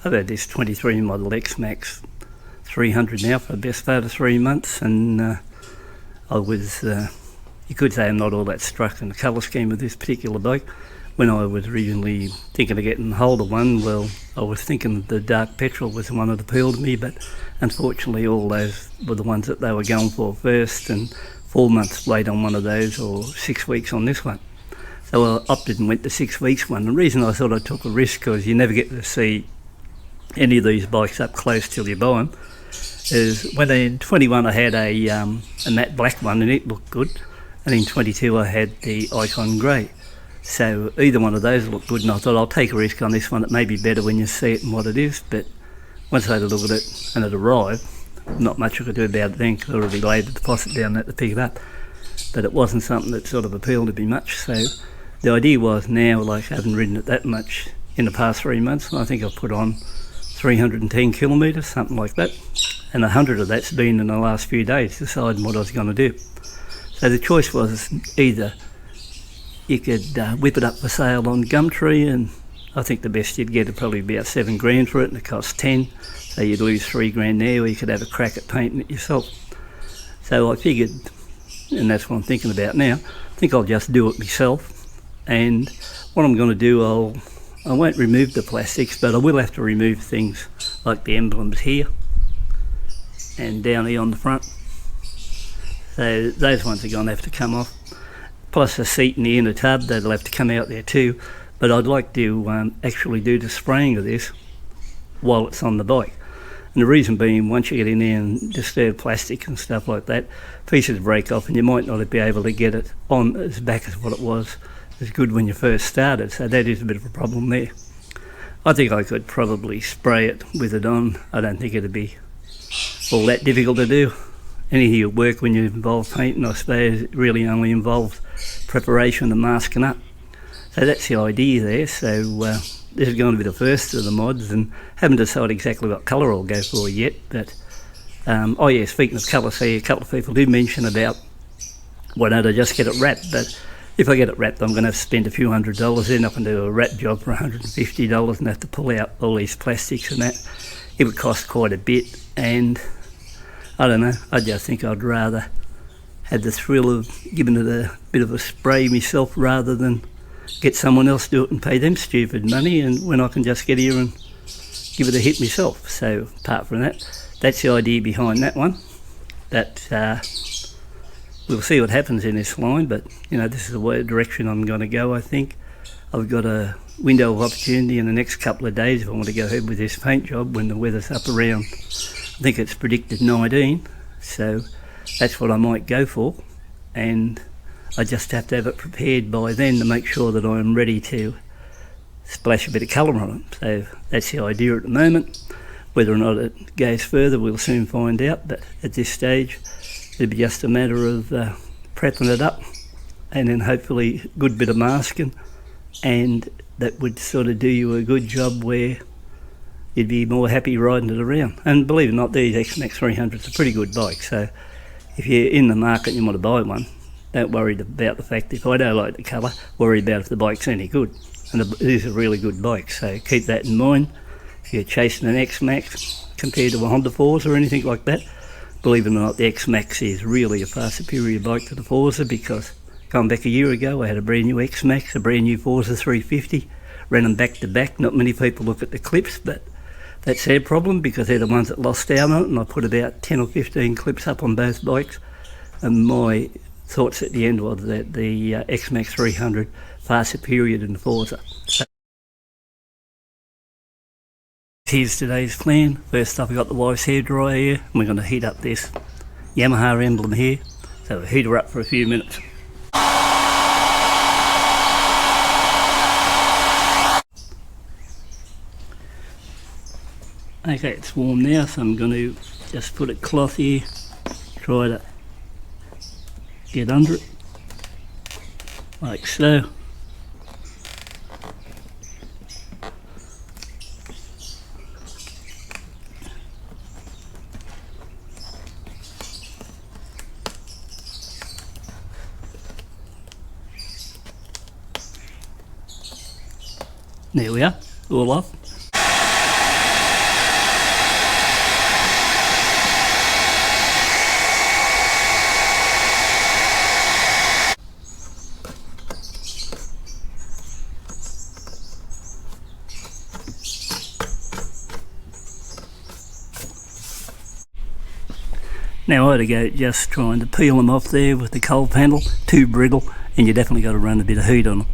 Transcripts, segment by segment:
I've had this 23 model Xmax 300 now for the best part of 3 months, and I was, you could say I'm not all that struck in the colour scheme of this particular bike. When I was originally thinking of getting hold of one, well, I was thinking the dark petrol was the one that appealed to me, but unfortunately all those were the ones that they were going for first, and 4 months wait on one of those, or 6 weeks on this one. So I opted and went the 6 weeks one. The reason I thought I took a risk, because you never get to see any of these bikes up close till you buy them, is when in 21 I had a matte black one and it looked good, and in 22 I had the Icon Grey. So either one of those looked good, and I thought I'll take a risk on this one. It may be better when you see it and what it is, but once I had a look at it and it arrived, not much I could do about it then, because I already laid the deposit down there to pick it up. But it wasn't something that sort of appealed to me much, so the idea was now, like I haven't ridden it that much in the past 3 months, and I think I've put on 310 kilometres, something like that, and 100 of that's been in the last few days, deciding what I was going to do. So the choice was either you could whip it up for sale on Gumtree, and I think the best you'd get would probably be about 7 grand for it, and it costs 10, so you'd lose 3 grand there, or you could have a crack at painting it yourself. So I figured, and that's what I'm thinking about now, I think I'll just do it myself. And what I'm going to do, I won't remove the plastics, but I will have to remove things like the emblems here and down here on the front. So those ones are going to have to come off. Plus the seat in the inner tub, that'll have to come out there too. But I'd like to actually do the spraying of this while it's on the bike. And the reason being, once you get in there and disturb plastic and stuff like that, pieces break off and you might not be able to get it on as back as what it was as good when you first started, so that is a bit of a problem there. I think I could probably spray it with it on. I don't think it'd be all that difficult to do. Anything at work when you involve painting, I suppose, it really only involves preparation and masking up. So that's the idea there. So this is going to be the first of the mods, and haven't decided exactly what colour I'll go for yet. But oh yeah, speaking of colour, see, a couple of people did mention about why don't I just get it wrapped, but if I get it wrapped, I'm going to have to spend a few $100s. Then I can do a wrap job for $150 and have to pull out all these plastics and that. It would cost quite a bit, and I don't know, I just think I'd rather have the thrill of giving it a bit of a spray myself rather than get someone else to do it and pay them stupid money, and when I can just get here and give it a hit myself. So apart from that, that's the idea behind that one. That we'll see what happens in this line, but you know, this is the direction I'm going to go. I think I've got a window of opportunity in the next couple of days if I want to go ahead with this paint job when the weather's up around, I think it's predicted 19, so that's what I might go for, and I just have to have it prepared by then to make sure that I'm ready to splash a bit of colour on it. So that's the idea at the moment. Whether or not it goes further, we'll soon find out, but at this stage it'd be just a matter of prepping it up, and then hopefully a good bit of masking, and that would sort of do you a good job where you'd be more happy riding it around. And believe it or not, these Xmax 300s are pretty good bikes, so if you're in the market and you want to buy one, don't worry about the fact if I don't like the colour, worry about if the bike's any good. And it is a really good bike, so keep that in mind. If you're chasing an Xmax compared to a Honda Forza or anything like that, believe it or not, the Xmax is really a far superior bike to the Forza, because going back a year ago I had a brand new Xmax, a brand new Forza 350, ran them back to back. Not many people look at the clips, but that's their problem because they're the ones that lost out on it, and I put about 10 or 15 clips up on both bikes, and my thoughts at the end was that the Xmax 300 far superior than the Forza. So here's today's plan. First up, we've got the wife's hairdryer here, and we're going to heat up this Yamaha emblem here. So we'll heat her up for a few minutes. Okay, it's warm now, so I'm going to just put a cloth here, try to get under it, like so. There we are, all off. Now I had to go just trying to peel them off there with the cold panel, too brittle, and you definitely got to run a bit of heat on them.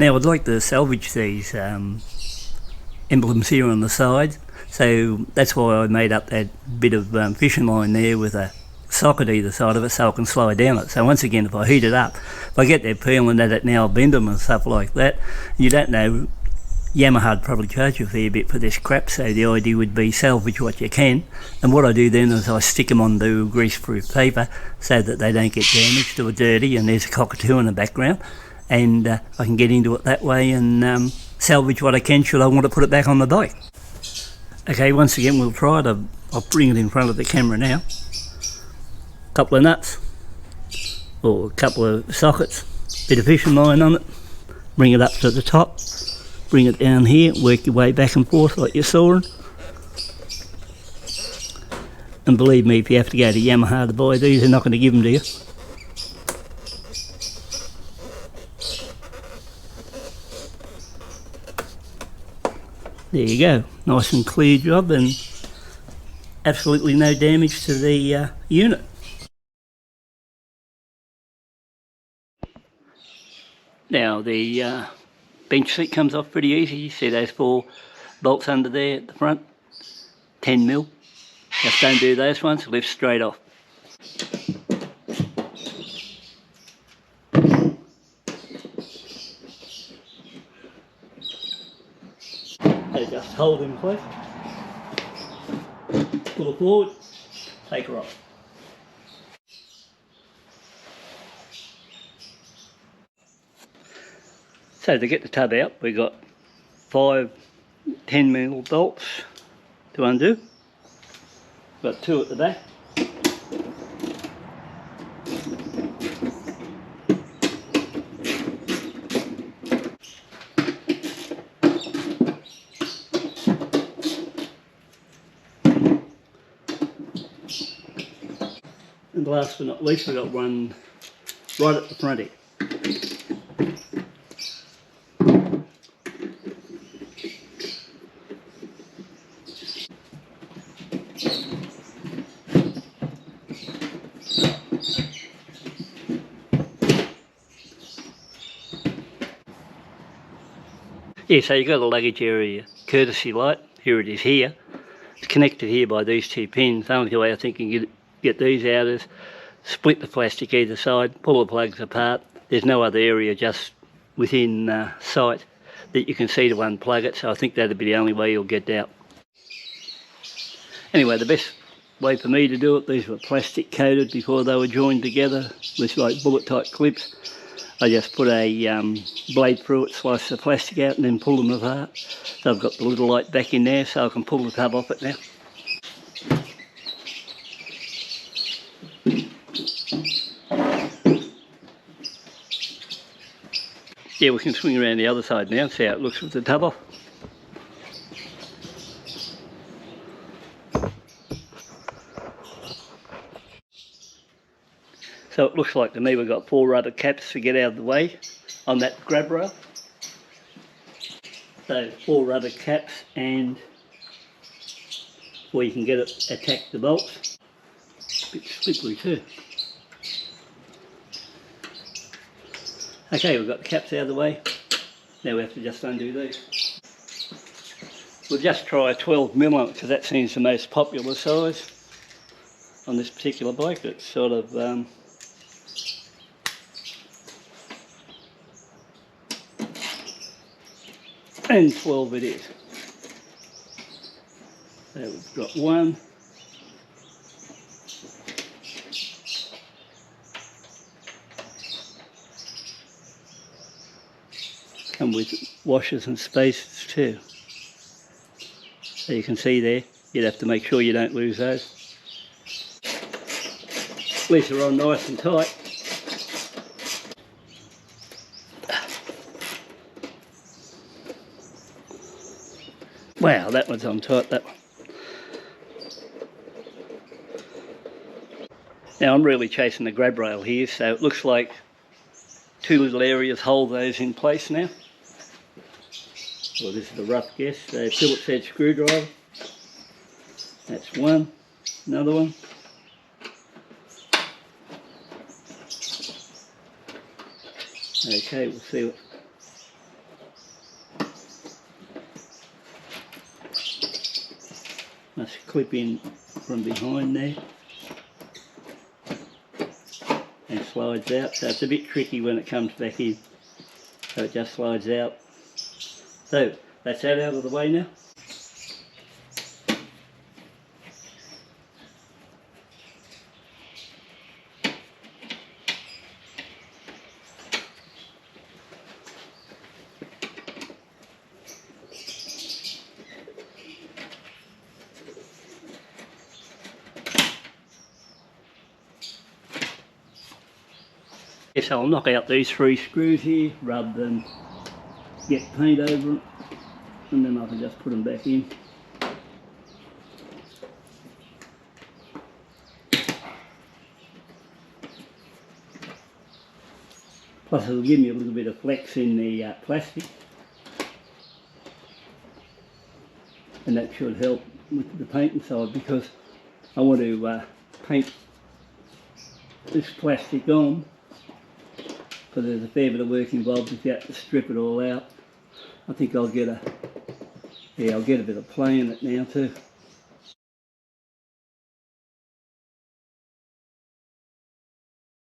Now I'd like to salvage these emblems here on the side, so that's why I made up that bit of fishing line there with a socket either side of it so I can slide down it. So once again, if I heat it up, if I get there peeling at it now, bend them and stuff like that, you don't know, Yamaha would probably charge you a fair bit for this crap, so the idea would be salvage what you can, and what I do then is I stick them onto grease-proof paper so that they don't get damaged or dirty, and there's a cockatoo in the background. And I can get into it that way and salvage what I can should I want to put it back on the bike. Okay, once again we'll try it. I'll bring it in front of the camera now. A couple of nuts, or a couple of sockets, bit of fishing line on it, bring it up to the top, bring it down here, work your way back and forth like you're sawing. And believe me, if you have to go to Yamaha to buy these, they're not going to give them to you. There you go, nice and clear job and absolutely no damage to the unit. Now the bench seat comes off pretty easy. You see those 4 bolts under there at the front, 10mm. Just don't do those ones, lift straight off. So just hold in place, pull it forward, take her off. So to get the tub out, we've got 5 10mm bolts to undo. We've got 2 at the back. And last but not least, we've got one right at the front here. Yeah, so you've got a luggage area courtesy light. Here it is here. It's connected here by these 2 pins. The only way I think you can get these out is split the plastic either side, pull the plugs apart. There's no other area just within sight that you can see to unplug it, so I think that'd be the only way you'll get out. Anyway, the best way for me to do it, these were plastic coated before they were joined together with like bullet type clips. I just put a blade through it, slice the plastic out and then pull them apart. So I've got the little light back in there so I can pull the tub off it now. Yeah, we can swing around the other side now and see how it looks with the tub off. So it looks like to me we've got 4 rubber caps to get out of the way on that grab rail. So 4 rubber caps and where you can get it attached to bolts. A bit slippery too. Okay, we've got the caps out of the way. Now we have to just undo these. We'll just try a 12mm on it because that seems the most popular size on this particular bike. It's sort of and 12 it is. So we've got 1, come with washers and spacers too. So you can see there, you'd have to make sure you don't lose those. At least they're on nice and tight. Wow, that one's on tight, that one. Now I'm really chasing the grab rail here, so it looks like two little areas hold those in place now. Well, this is a rough guess. So Phillips head screwdriver. That's one. Another one. Okay, we'll see what. Must clip in from behind there. And slides out, so it's a bit tricky when it comes back in. So it just slides out. So that's that out of the way now. So I'll knock out these three screws here rather than get paint over them, and then I can just put them back in. Plus it'll give me a little bit of flex in the plastic, and that should help with the painting side, because I want to paint this plastic on. But there's a fair bit of work involved if you have to strip it all out. I think I'll get a bit of play in it now too.